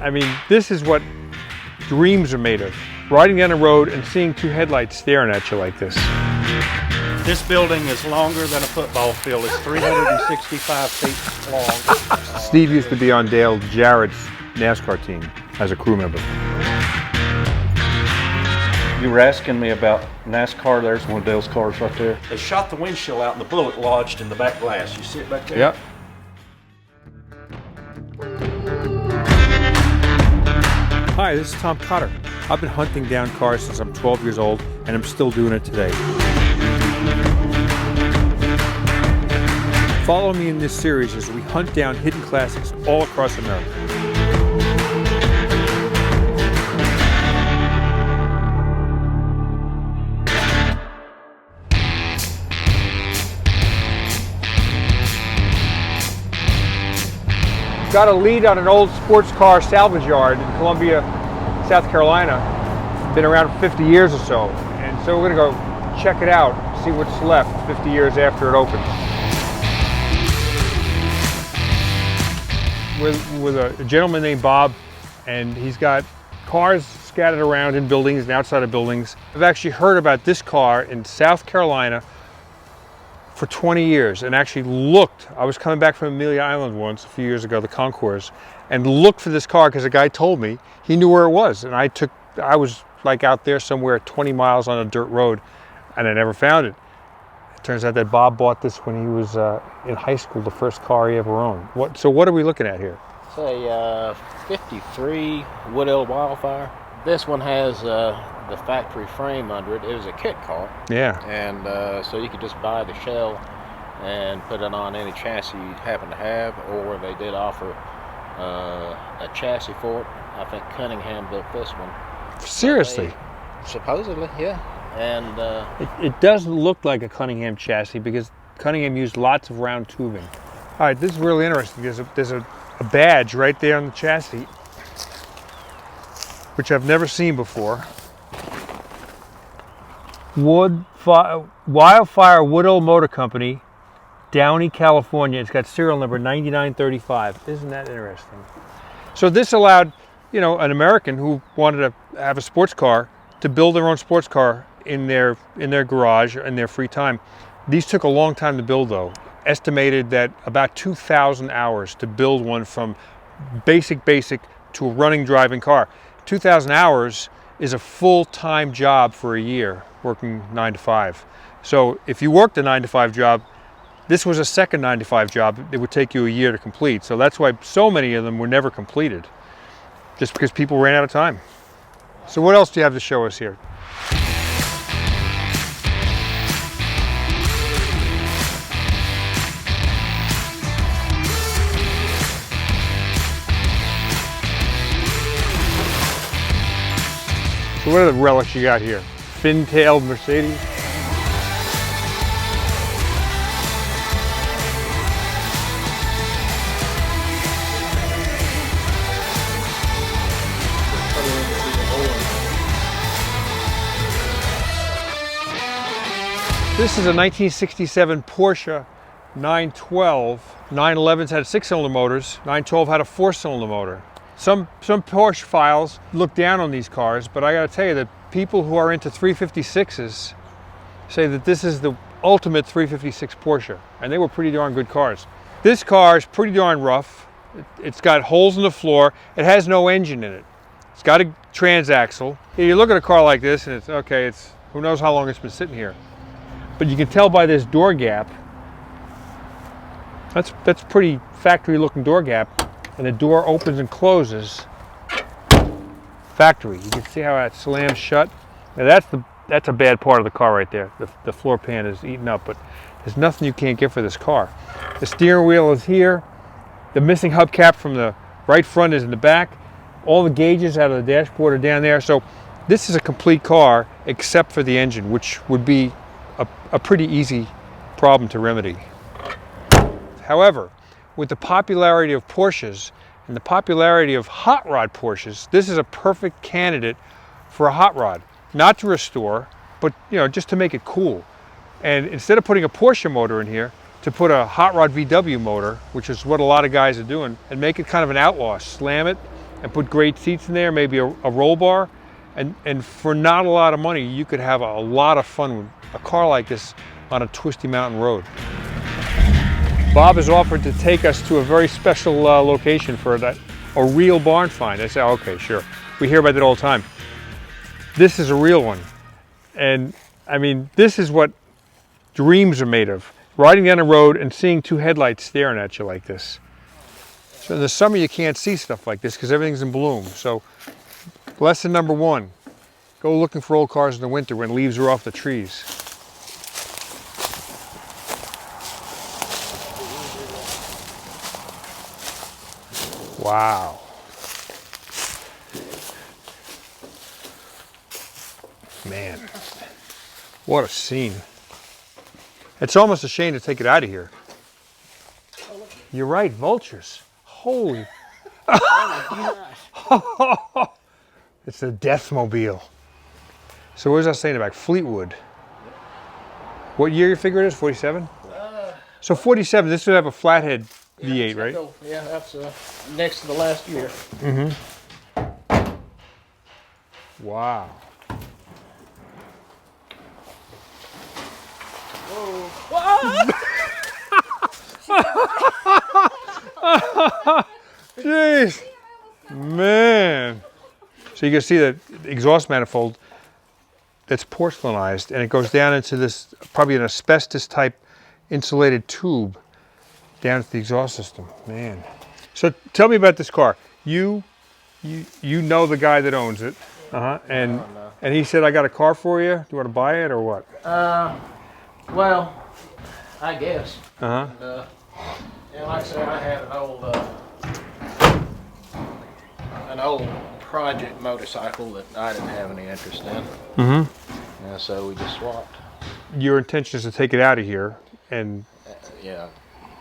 I mean, this is what dreams are made of. Riding down the road and seeing two headlights staring at you like this. This building is longer than a football field. It's 365 feet long. Steve used to be on Dale Jarrett's NASCAR team as a crew member. You were asking me about NASCAR. There's one of Dale's cars right there. They shot the windshield out and the bullet lodged in the back glass. You see it back there? Yep. Hi, this is Tom Cotter. I've been hunting down cars since I'm 12 years old, and I'm still doing it today. Follow me in this series as we hunt down hidden classics all across America. Got a lead on an old sports car salvage yard in Columbia, South Carolina. Been around for 50 years or so. And so we're gonna go check it out, see what's left 50 years after it opened. With a gentleman named Bob, and he's got cars scattered around in buildings and outside of buildings. I've actually heard about this car in South Carolina for 20 years and actually looked. I was coming back from Amelia Island once a few years ago, the Concours, and looked for this car because a guy told me he knew where it was. And I was like out there somewhere 20 miles on a dirt road, and I never found it. It turns out that Bob bought this when he was in high school, the first car he ever owned. So what are we looking at here? It's a 53 Woodill Wildfire. This one has the factory frame under it. It was a kit car. Yeah. And so you could just buy the shell and put it on any chassis you happen to have, or they did offer a chassis for it. I think Cunningham built this one. Seriously? Supposedly, yeah. And it doesn't look like a Cunningham chassis because Cunningham used lots of round tubing. All right, this is really interesting. There's a badge right there on the chassis, which I've never seen before. Wildfire Woodill Motor Company, Downey, California. It's got serial number 9935. Isn't that interesting? So this allowed, you know, an American who wanted to have a sports car to build their own sports car in their garage in their free time. These took a long time to build, though. Estimated that about 2,000 hours to build one from basic to a running driving car. 2,000 hours is a full-time job for a year, working 9 to 5. So if you worked a 9 to 5 job, this was a second 9 to 5 job. It would take you a year to complete. So that's why so many of them were never completed, just because people ran out of time. So what else do you have to show us here? So what are the relics you got here? Fin-tailed Mercedes? This is a 1967 Porsche 912. 911s had 6-cylinder motors, 912 had a 4-cylinder motor. Some Porsche files look down on these cars, but I gotta tell you that people who are into 356s say that this is the ultimate 356 Porsche, and they were pretty darn good cars. This car is pretty darn rough. It's got holes in the floor. It has no engine in it. It's got a transaxle. You look at a car like this and it's okay, it's who knows how long it's been sitting here. But you can tell by this door gap, that's pretty factory looking door gap. And the door opens and closes. Factory. You can see how that slams shut. Now that's a bad part of the car right there. The floor pan is eaten up, but there's nothing you can't get for this car. The steering wheel is here. The missing hubcap from the right front is in the back. All the gauges out of the dashboard are down there. So this is a complete car except for the engine, which would be a pretty easy problem to remedy. However, with the popularity of Porsches and the popularity of hot rod Porsches, this is a perfect candidate for a hot rod. Not to restore, but just to make it cool. And instead of putting a Porsche motor in here, to put a hot rod VW motor, which is what a lot of guys are doing, and make it kind of an outlaw. Slam it and put great seats in there, maybe a roll bar. And for not a lot of money, you could have a lot of fun with a car like this on a twisty mountain road. Bob has offered to take us to a very special location for a real barn find. I say, okay, sure. We hear about that all the time. This is a real one. And I mean, this is what dreams are made of. Riding down the road and seeing two headlights staring at you like this. So in the summer you can't see stuff like this because everything's in bloom. So lesson number one, go looking for old cars in the winter when leaves are off the trees. Wow. Man, what a scene. It's almost a shame to take it out of here. You're right, vultures. Holy. It's a Deathmobile. So what was I saying about Fleetwood? What year you figure it is? 47? So 47, this would have a flathead V8, right? Yeah, that's next to the last year. Mm-hmm. Wow. Jeez, man. So you can see the exhaust manifold that's porcelainized, and it goes down into this, probably an asbestos type insulated tube down to the exhaust system. Man. So tell me about this car. You know the guy that owns it, and he said, I got a car for you. Do you want to buy it or what? Well, I guess. Uh-huh. And like I said, I have an old project motorcycle that I didn't have any interest in. Mm-hmm. And so we just swapped. Your intention is to take it out of here and... yeah,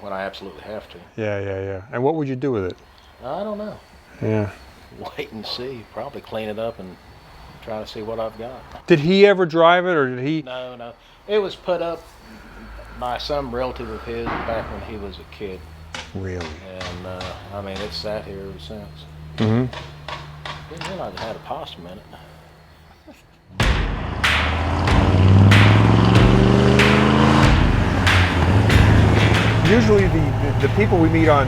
when I absolutely have to. Yeah. And what would you do with it? I don't know. Yeah. Wait and see. Probably clean it up and try to see what I've got. Did he ever drive it, or did he? No. It was put up by some relative of his back when he was a kid. Really? And I mean, it's sat here ever since. Mm-hmm. Didn't realize it had a opossum in it. Usually the people we meet on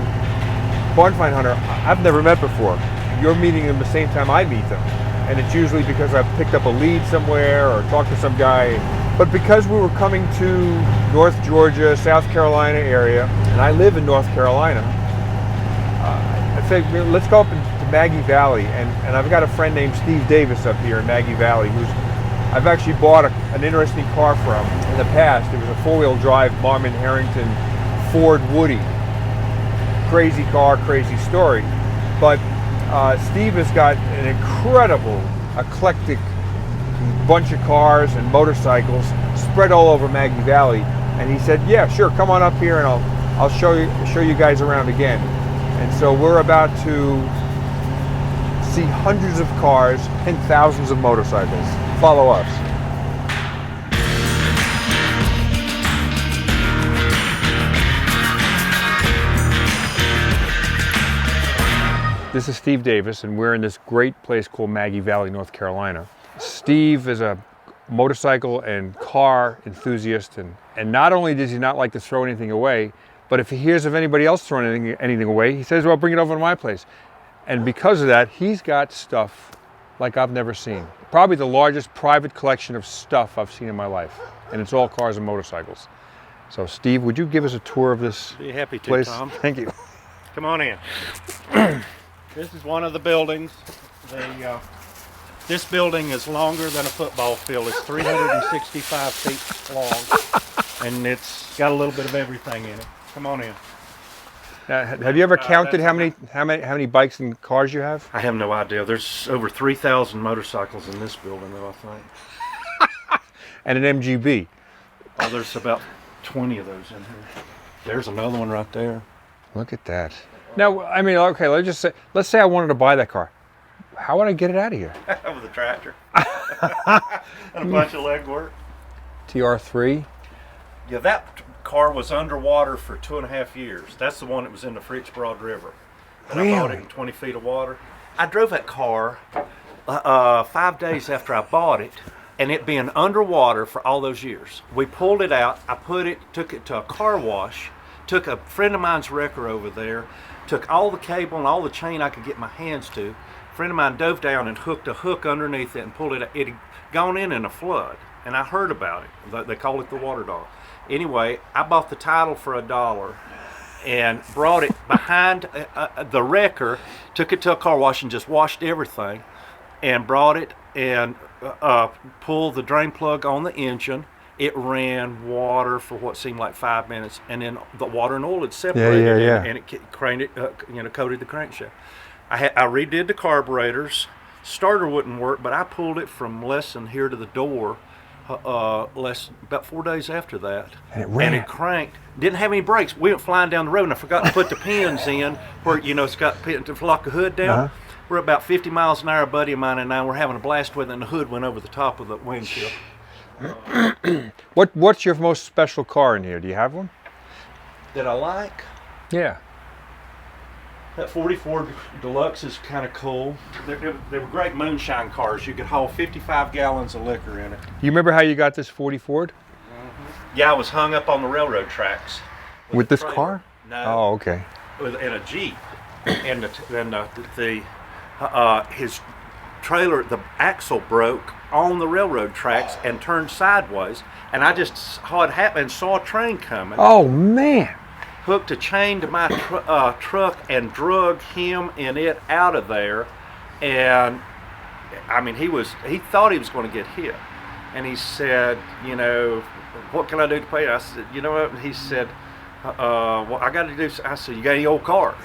Find Hunter, I've never met before. You're meeting them the same time I meet them. And it's usually because I've picked up a lead somewhere or talked to some guy. But because we were coming to North Georgia, South Carolina area, and I live in North Carolina, I said, let's go up into Maggie Valley. And I've got a friend named Steve Davis up here in Maggie Valley, who's I've actually bought an interesting car from in the past. It was a four-wheel drive Marmon Harrington Ford Woody. Crazy car, crazy story. But Steve has got an incredible, eclectic bunch of cars and motorcycles spread all over Maggie Valley. And he said, yeah, sure, come on up here and I'll show you guys around again. And so we're about to see hundreds of cars and thousands of motorcycles. Follow us. This is Steve Davis, and we're in this great place called Maggie Valley, North Carolina. Steve is a motorcycle and car enthusiast, and not only does he not like to throw anything away, but if he hears of anybody else throwing anything away, he says, well, bring it over to my place. And because of that, he's got stuff like I've never seen. Probably the largest private collection of stuff I've seen in my life, and it's all cars and motorcycles. So Steve, would you give us a tour of this Be happy to, place? Tom. Thank you. Come on in. This is one of the buildings. This building is longer than a football field. It's 365 feet long, and it's got a little bit of everything in it. Come on in. Now, have you ever counted how many bikes and cars you have? I have no idea. There's over 3,000 motorcycles in this building, though, I think. And an MGB. Oh, there's about 20 of those in here. There's another one right there. Look at that. Now, I mean, okay, let's say I wanted to buy that car. How would I get it out of here? With a tractor. And a bunch of leg work. TR3. Yeah, that car was underwater for 2.5 years. That's the one that was in the Fritz Broad River. And I bought it in 20 feet of water. I drove that car 5 days after I bought it, and it being underwater for all those years. We pulled it out. I took it to a car wash, took a friend of mine's wrecker over there, took all the cable and all the chain I could get my hands to. A friend of mine dove down and hooked a hook underneath it and pulled it out. It had gone in a flood, and I heard about it. They call it the water dog. Anyway, I bought the title for $1 and brought it behind the wrecker, took it to a car wash and just washed everything, and brought it and pulled the drain plug on the engine. It ran water for what seemed like 5 minutes, and then the water and oil had separated, and it craned it, coated the crankshaft. I redid the carburetors. Starter wouldn't work, but I pulled it from less than here to the door about 4 days after that, and it ran. And it cranked. Didn't have any brakes. We went flying down the road, and I forgot to put the pins in where it's got pin to lock the hood down. We're about 50 miles an hour. A buddy of mine and I were having a blast with it, and the hood went over the top of the windshield. What's your most special car in here? Do you have one? That I like? Yeah. That 44 Deluxe is kind of cool. They were great moonshine cars. You could haul 55 gallons of liquor in it. You remember how you got this 40 Ford? Yeah, I was hung up on the railroad tracks. With this car? No. Oh, okay. In a Jeep. And his trailer, the axle broke on the railroad tracks and turned sideways. And I just saw it happen and saw a train coming. Oh, man. Hooked a chain to my truck and drug him and it out of there. And I mean, he thought he was going to get hit. And he said, what can I do to pay? I said, you know what? And he said, well, I got to do. I said, you got any old cars?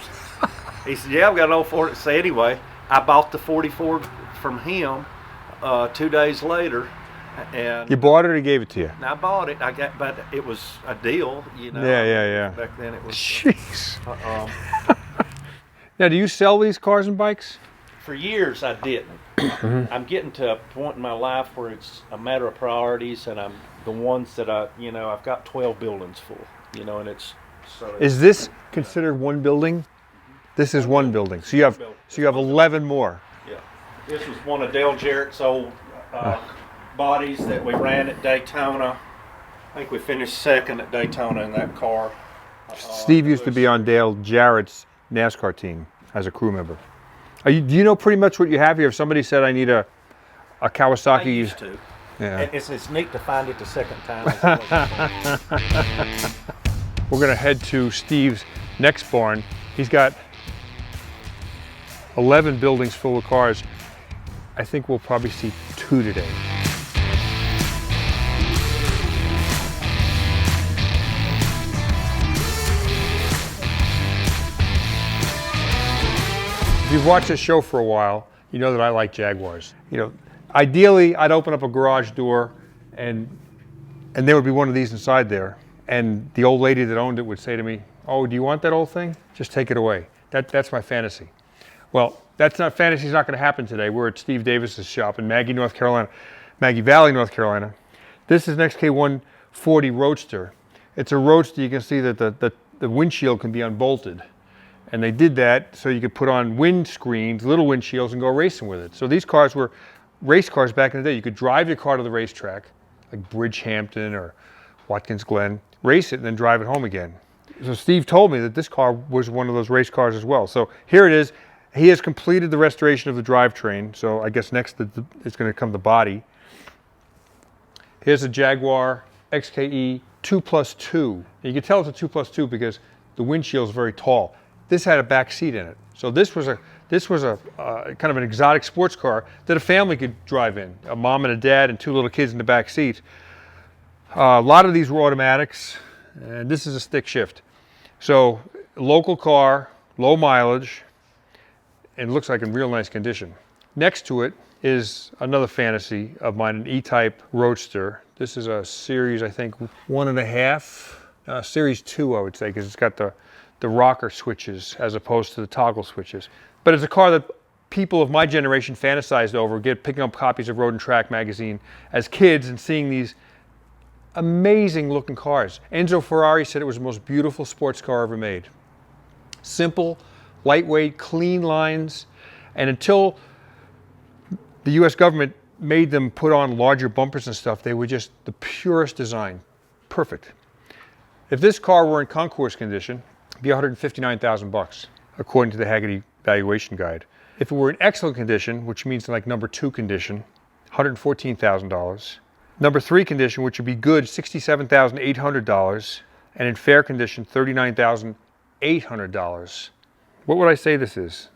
He said, yeah, I've got an old Ford. So anyway, I bought the 44 from him 2 days later. And you bought it or he gave it to you? I bought it. But it was a deal, Yeah. Back then it was. Jeez. Now, do you sell these cars and bikes? For years I didn't. I'm getting to a point in my life where it's a matter of priorities, and I'm the ones that I've got 12 buildings full, and it's. So is this considered one building? This is one building. So you have 11 more. Yeah. This was one of Dale Jarrett's old bodies that we ran at Daytona. I think we finished second at Daytona in that car. Steve used to be on Dale Jarrett's NASCAR team as a crew member. Do you know pretty much what you have here? If somebody said I need a Kawasaki. I used to. Yeah. It's neat to find it the second time. We're going to head to Steve's next barn. He's got 11 buildings full of cars. I think we'll probably see 2 today. If you've watched this show for a while, you know that I like Jaguars. Ideally, I'd open up a garage door and there would be one of these inside there. And the old lady that owned it would say to me, "Oh, do you want that old thing? Just take it away." That's my fantasy. Well, fantasy's not going to happen today. We're at Steve Davis's shop in Maggie Valley, North Carolina. This is an XK140 Roadster. It's a Roadster. You can see that the windshield can be unbolted. And they did that so you could put on windscreens, little windshields, and go racing with it. So these cars were race cars back in the day. You could drive your car to the racetrack, like Bridgehampton or Watkins Glen, race it, and then drive it home again. So Steve told me that this car was one of those race cars as well. So here it is. He has completed the restoration of the drivetrain. So I guess next it's going to come the body. Here's a Jaguar XKE 2+2. You can tell it's a 2+2 because the windshield is very tall. This had a back seat in it. So this was a kind of an exotic sports car that a family could drive in. A mom and a dad and 2 little kids in the back seat. A lot of these were automatics, and this is a stick shift. So local car, low mileage, and looks like in real nice condition. Next to it is another fantasy of mine, an E-Type Roadster. This is a series, I think, 1.5, series 2, I would say, because it's got the rocker switches as opposed to the toggle switches. But it's a car that people of my generation fantasized over, picking up copies of Road and Track magazine as kids and seeing these Amazing looking cars. Enzo Ferrari said it was the most beautiful sports car ever made. Simple, lightweight, clean lines, and until the US government made them put on larger bumpers and stuff, they were just the purest design. Perfect. If this car were in concours condition, it'd be $159,000, according to the Hagerty valuation guide. If it were in excellent condition, which means like number 2 condition, $114,000. Number 3 condition, which would be good, $67,800, and in fair condition, $39,800. What would I say this is?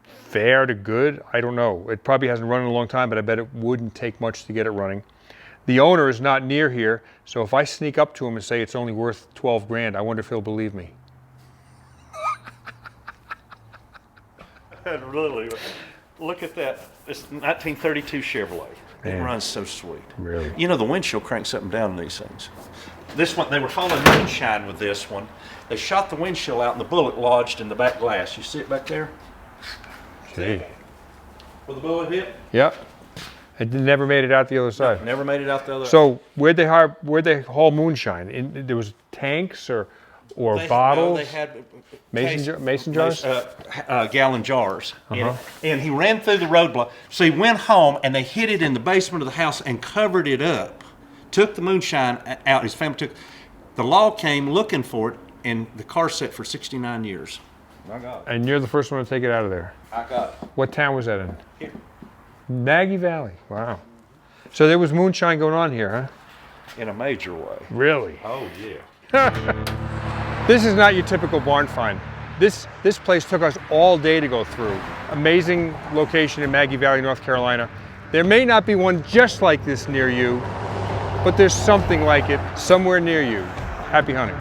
Fair to good? I don't know. It probably hasn't run in a long time, but I bet it wouldn't take much to get it running. The owner is not near here, so if I sneak up to him and say it's only worth 12 grand, I wonder if he'll believe me. Really, look at that. It's 1932 Chevrolet. It Man. runs so sweet. Really? You know, the windshield cranks up and down in these things. This one, they were hauling moonshine with this one. They shot the windshield out and the bullet lodged in the back glass. You see it back there? Gee. Where the bullet hit? Yep. It never made it out the other side. Never made it out the other side. So where'd they haul moonshine? There was tanks or bottles? No, they had Mason jars? Gallon jars. And he ran through the roadblock. So he went home and they hid it in the basement of the house and covered it up. Took the moonshine out. His family took. The law came looking for it, and the car sat for 69 years. I got it. And you're the first one to take it out of there. I got it. What town was that in? Here. Maggie Valley. Wow. So there was moonshine going on here, huh? In a major way. Really? Oh, yeah. This is not your typical barn find. This place took us all day to go through. Amazing location in Maggie Valley, North Carolina. There may not be one just like this near you, but there's something like it somewhere near you. Happy hunting.